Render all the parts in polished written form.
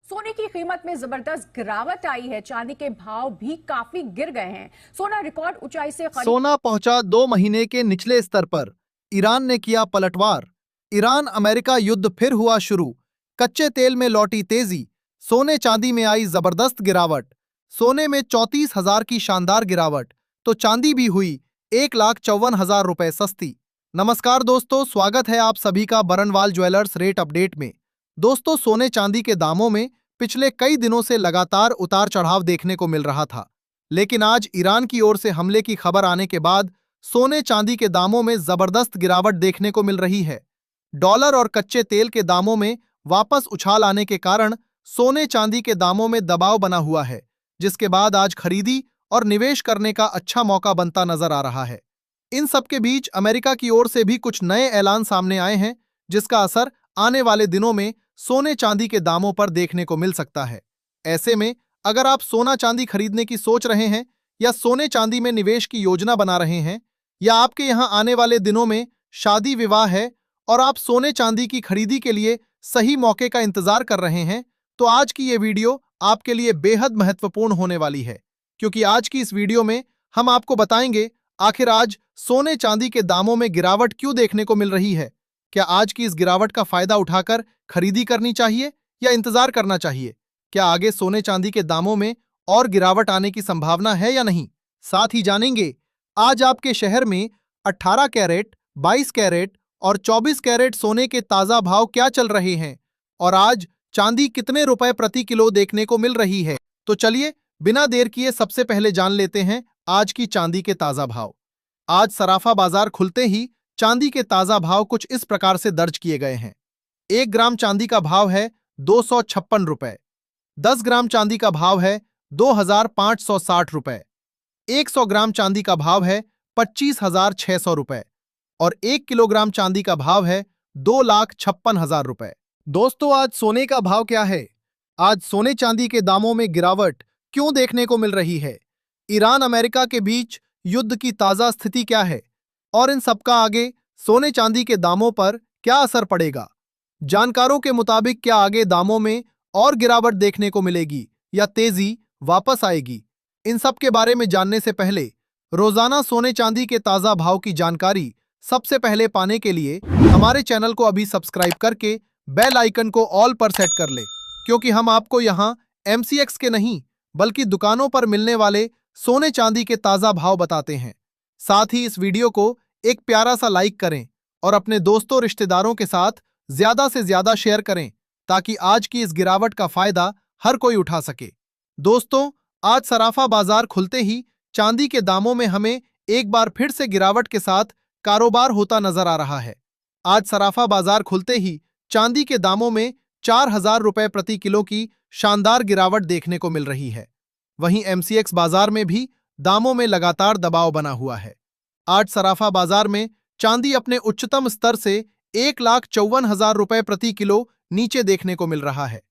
सोने की कीमत में जबरदस्त गिरावट आई है। चांदी के भाव भी काफी गिर गए हैं। सोना रिकॉर्ड ऊंचाई से सोना पहुंचा 2 महीने के निचले स्तर पर। ईरान ने किया पलटवार। ईरान अमेरिका युद्ध फिर हुआ शुरू। कच्चे तेल में लौटी तेजी। सोने चांदी में आई जबरदस्त गिरावट। सोने में 34,000 की शानदार गिरावट तो चांदी भी हुई 1,54,000 रुपए सस्ती। नमस्कार दोस्तों, स्वागत है आप सभी का बरनवाल ज्वेलर्स रेट अपडेट में। दोस्तों, सोने चांदी के दामों में पिछले कई दिनों से लगातार उतार चढ़ाव देखने को मिल रहा था, लेकिन आज ईरान की ओर से हमले की खबर आने के बाद सोने चांदी के दामों में जबरदस्त गिरावट देखने को मिल रही है। डॉलर और कच्चे तेल के दामों में वापस उछाल आने के कारण सोने चांदी के दामों में दबाव बना हुआ है, जिसके बाद आज खरीदी और निवेश करने का अच्छा मौका बनता नजर आ रहा है। इन सबके बीच अमेरिका की ओर से भी कुछ नए ऐलान सामने आए हैं, जिसका असर आने वाले दिनों में सोने चांदी के दामों पर देखने को मिल सकता है। ऐसे में अगर आप सोना चांदी खरीदने की सोच रहे हैं या सोने चांदी में निवेश की योजना बना रहे हैं, या आपके यहां आने वाले दिनों में शादी विवाह है और आप सोने चांदी की खरीदी के लिए सही मौके का इंतजार कर रहे हैं, तो आज की ये वीडियो आपके लिए बेहद महत्वपूर्ण होने वाली है, क्योंकि आज की इस वीडियो में हम आपको बताएंगे आखिर आज सोने चांदी के दामों में गिरावट क्यों देखने को मिल रही है। क्या आज की इस गिरावट का फायदा उठाकर खरीदी करनी चाहिए या इंतजार करना चाहिए? क्या आगे सोने चांदी के दामों में और गिरावट आने की संभावना है या नहीं? साथ ही जानेंगे आज आपके शहर में 18 कैरेट, 22 कैरेट और 24 कैरेट सोने के ताजा भाव क्या चल रहे हैं और आज चांदी कितने रुपए प्रति किलो देखने को मिल रही है। तो चलिए बिना देर किए सबसे पहले जान लेते हैं आज की चांदी के ताजा भाव। आज सराफा बाजार खुलते ही चांदी के ताजा भाव कुछ इस प्रकार से दर्ज किए गए हैं। 1 ग्राम चांदी का भाव है 256 रुपए। 10 ग्राम चांदी का भाव है 2,560 रुपए। 100 ग्राम चांदी का भाव है 25,600 रुपए और 1 किलोग्राम चांदी का भाव है 2,56,000 रुपए। दोस्तों, आज सोने का भाव क्या है? आज सोने चांदी के दामों में गिरावट क्यों देखने को मिल रही है? ईरान अमेरिका के बीच युद्ध की ताजा स्थिति क्या है और इन सबका आगे सोने चांदी के दामों पर क्या असर पड़ेगा? जानकारों के मुताबिक क्या आगे दामों में और गिरावट देखने को मिलेगी या तेजी वापस आएगी? इन सब के बारे में जानने से पहले रोजाना सोने चांदी के ताजा भाव की जानकारी सबसे पहले पाने के लिए हमारे चैनल को अभी सब्सक्राइब करके बेल आइकन को ऑल पर सेट कर ले, क्योंकि हम आपको यहां MCX के नहीं बल्कि दुकानों पर मिलने वाले सोने चांदी के ताजा भाव बताते हैं। साथ ही इस वीडियो को एक प्यारा सा लाइक करें और अपने दोस्तों रिश्तेदारों के साथ ज्यादा से ज्यादा शेयर करें, ताकि आज की इस गिरावट का फायदा हर कोई उठा सके। दोस्तों, आज सराफा बाजार खुलते ही चांदी के दामों में हमें एक बार फिर से गिरावट के साथ कारोबार होता नजर आ रहा है। आज सराफा बाजार खुलते ही चांदी के दामों में 4,000 रुपए प्रति किलो की शानदार गिरावट देखने को मिल रही है। वहीं MCX बाजार में भी दामों में लगातार दबाव बना हुआ है। आज सराफा बाजार में चांदी अपने उच्चतम स्तर से 1,54,000 रुपए प्रति किलो नीचे देखने को मिल रहा है।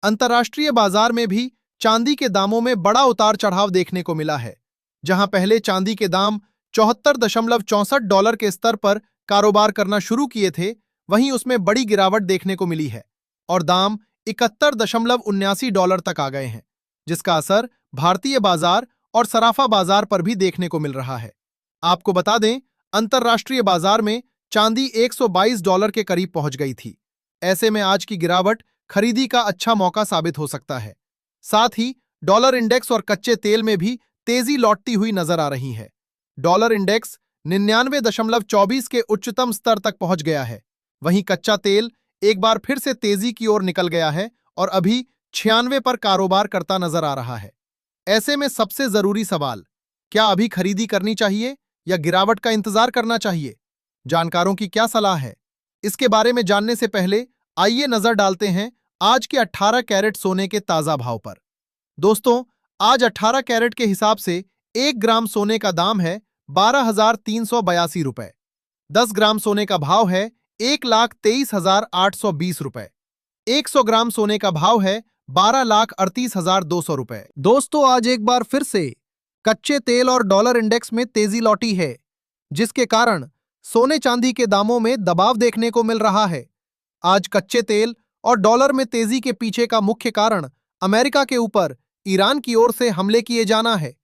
अंतर्राष्ट्रीय बाजार में भी चांदी के दामों में बड़ा उतार चढ़ाव देखने को मिला है। जहां पहले चांदी के दाम $74.64 के स्तर पर कारोबार करना शुरू किए थे, वहीं उसमें बड़ी गिरावट देखने को मिली है और दाम $71.79 तक आ गए हैं, जिसका असर भारतीय बाजार और सराफा बाजार पर भी देखने को मिल रहा है। आपको बता दें, अंतर्राष्ट्रीय बाजार में चांदी $122 के करीब पहुंच गई थी। ऐसे में आज की गिरावट खरीदी का अच्छा मौका साबित हो सकता है। साथ ही डॉलर इंडेक्स और कच्चे तेल में भी तेजी लौटती हुई नजर आ रही है। डॉलर इंडेक्स 99.24 के उच्चतम स्तर तक पहुंच गया है। वहीं कच्चा तेल एक बार फिर से तेजी की ओर निकल गया है और अभी 96 पर कारोबार करता नजर आ रहा है। ऐसे में सबसे जरूरी सवाल, क्या अभी खरीदी करनी चाहिए या गिरावट का इंतजार करना चाहिए? जानकारों की क्या सलाह है, इसके बारे में जानने से पहले आइए नजर डालते हैं आज के 18 कैरेट सोने के ताजा भाव पर। दोस्तों, आज 18 कैरेट के हिसाब से 1 ग्राम सोने का दाम है 12,382 रुपए। 10 ग्राम सोने का भाव है 1,23,820 रुपए। 100 ग्राम सोने का भाव है 12,38,200 रुपए। दोस्तों, आज एक बार फिर से कच्चे तेल और डॉलर इंडेक्स में तेजी लौटी है, जिसके कारण सोने चांदी के दामों में दबाव देखने को मिल रहा है। आज कच्चे तेल और डॉलर में तेजी के पीछे का मुख्य कारण अमेरिका के ऊपर ईरान की ओर से हमले किए जाना है।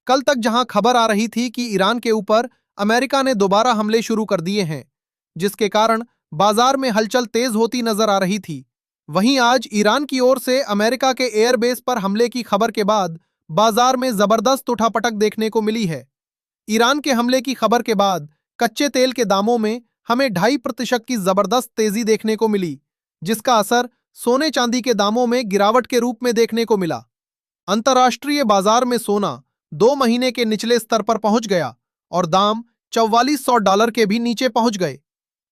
कल तक जहां खबर आ रही थी कि ईरान के ऊपर अमेरिका ने दोबारा हमले शुरू कर दिए हैं, जिसके कारण बाजार में हलचल तेज होती नजर आ रही थी, वहीं आज ईरान की ओर से अमेरिका के एयरबेस पर हमले की खबर के बाद बाजार में जबरदस्त उठापटक देखने को मिली है। ईरान के हमले की खबर के बाद कच्चे तेल के दामों में हमें 2.5% की जबरदस्त तेजी देखने को मिली, जिसका असर सोने चांदी के दामों में गिरावट के रूप में देखने को मिला। अंतर्राष्ट्रीय बाजार में सोना 2 महीने के निचले स्तर पर पहुंच गया और दाम $4400 के भी नीचे पहुंच गए।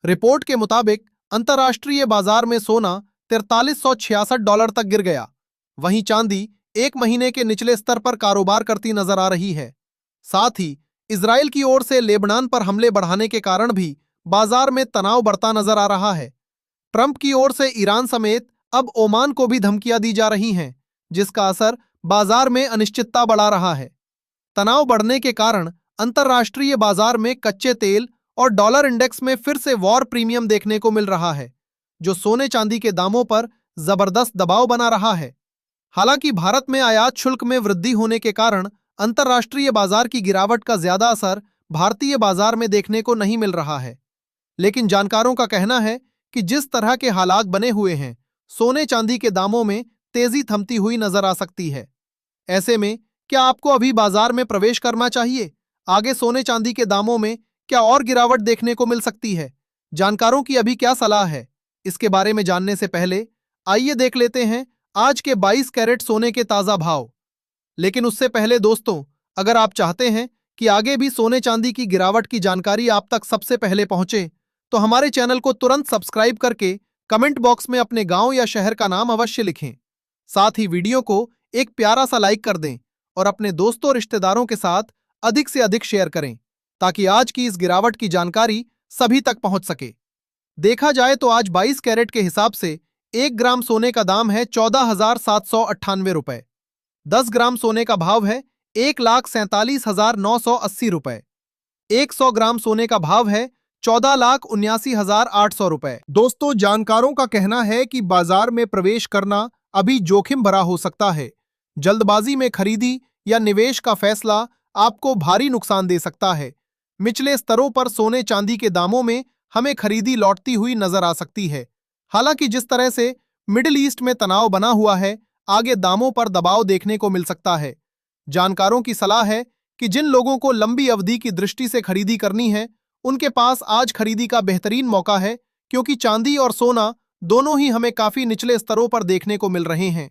रिपोर्ट के मुताबिक अंतर्राष्ट्रीय बाजार में सोना $4366 तक गिर गया। वहीं चांदी 1 महीने के निचले स्तर पर कारोबार करती नजर आ रही है। साथ ही इजराइल की ओर से लेबनान पर हमले बढ़ाने के कारण भी बाजार में तनाव बढ़ता नजर आ रहा है। ट्रंप की ओर से ईरान समेत अब ओमान को भी धमकियां दी जा रही हैं, जिसका असर बाजार में अनिश्चितता बढ़ा रहा है। तनाव बढ़ने के कारण अंतर्राष्ट्रीय बाजार में कच्चे तेल और डॉलर इंडेक्स में फिर से वॉर प्रीमियम देखने को मिल रहा है, जो सोने चांदी के दामों पर जबरदस्त दबाव बना रहा है। हालांकि भारत में आयात शुल्क में वृद्धि होने के कारण अंतर्राष्ट्रीय बाजार की गिरावट का ज्यादा असर भारतीय बाजार में देखने को नहीं मिल रहा है, लेकिन जानकारों का कहना है कि जिस तरह के हालात बने हुए हैं, सोने चांदी के दामों में तेजी थमती हुई नजर आ सकती है। ऐसे में क्या आपको अभी बाजार में प्रवेश करना चाहिए? आगे सोने चांदी के दामों में क्या और गिरावट देखने को मिल सकती है? जानकारों की अभी क्या सलाह है? इसके बारे में जानने से पहले आइए देख लेते हैं आज के 22 कैरेट सोने के ताजा भाव। लेकिन उससे पहले दोस्तों, अगर आप चाहते हैं कि आगे भी सोने चांदी की गिरावट की जानकारी आप तक सबसे पहले पहुंचे, तो हमारे चैनल को तुरंत सब्सक्राइब करके कमेंट बॉक्स में अपने गांव या शहर का नाम अवश्य लिखें। साथ ही वीडियो को एक प्यारा सा लाइक कर दें और अपने दोस्तों रिश्तेदारों के साथ अधिक से अधिक शेयर करें, ताकि आज की इस गिरावट की जानकारी सभी तक पहुंच सके। देखा जाए तो आज 22 कैरेट के हिसाब से 1 ग्राम सोने का दाम है 14,798 रुपए। 10 ग्राम सोने का भाव है 1,47,980 रुपए। 100 ग्राम सोने का भाव है 14,79,800 रुपए। दोस्तों, जानकारों का कहना है कि बाजार में प्रवेश करना अभी जोखिम भरा हो सकता है। जल्दबाजी में खरीदी या निवेश का फैसला आपको भारी नुकसान दे सकता है। निचले स्तरों पर सोने चांदी के दामों में हमें खरीदी लौटती हुई नजर आ सकती है। हालांकि जिस तरह से मिडिल ईस्ट में तनाव बना हुआ है, आगे दामों पर दबाव देखने को मिल सकता है। जानकारों की सलाह है कि जिन लोगों को लंबी अवधि की दृष्टि से खरीदी करनी है, उनके पास आज खरीदी का बेहतरीन मौका है, क्योंकि चांदी और सोना दोनों ही हमें काफी निचले स्तरों पर देखने को मिल रहे हैं।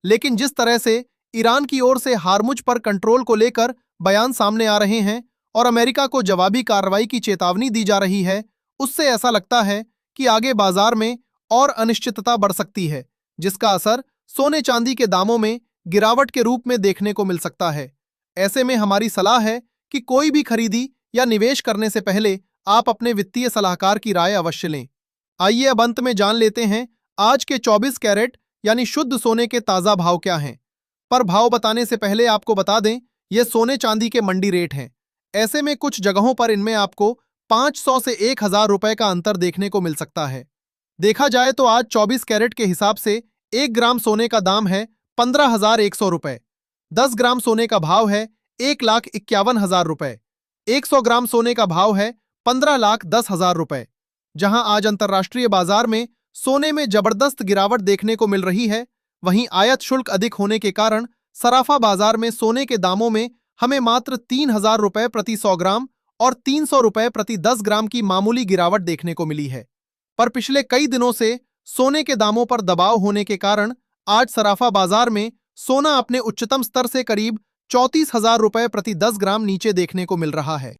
लेकिन जिस तरह से ईरान की ओर से हार्मुज पर कंट्रोल को लेकर बयान सामने आ रहे हैं और अमेरिका को जवाबी कार्रवाई की चेतावनी दी जा रही है, उससे ऐसा लगता है कि आगे बाजार में और अनिश्चितता बढ़ सकती है, जिसका असर सोने चांदी के दामों में गिरावट के रूप में देखने को मिल सकता है। ऐसे में हमारी सलाह है कि कोई भी खरीदी या निवेश करने से पहले आप अपने वित्तीय सलाहकार की राय अवश्य लें। आइए अब अंत में जान लेते हैं आज के 24 कैरेट यानी शुद्ध सोने के ताजा भाव क्या हैं। पर भाव बताने से पहले आपको बता दें, ये सोने चांदी के मंडी रेट हैं। ऐसे में कुछ जगहों पर इनमें आपको 500 से 1000 रुपए का अंतर देखने को मिल सकता है। देखा जाए तो आज 24 कैरेट के हिसाब से 1 ग्राम सोने का दाम है 15,100 रुपए। 10 ग्राम सोने का भाव है 1,51,000 रुपए। 100 ग्राम सोने का भाव है 15,10,000 रुपए। जहां आज अंतर्राष्ट्रीय बाजार में सोने में जबरदस्त गिरावट देखने को मिल रही है, वहीं आयात शुल्क अधिक होने के कारण सराफा बाजार में सोने के दामों में हमें मात्र 3,000 रुपए प्रति 100 ग्राम और 300 रुपए प्रति 10 ग्राम की मामूली गिरावट देखने को मिली है। पर पिछले कई दिनों से सोने के दामों पर दबाव होने के कारण आज सराफा बाजार में सोना अपने उच्चतम स्तर से करीब 34,000 रुपए प्रति 10 ग्राम नीचे देखने को मिल रहा है।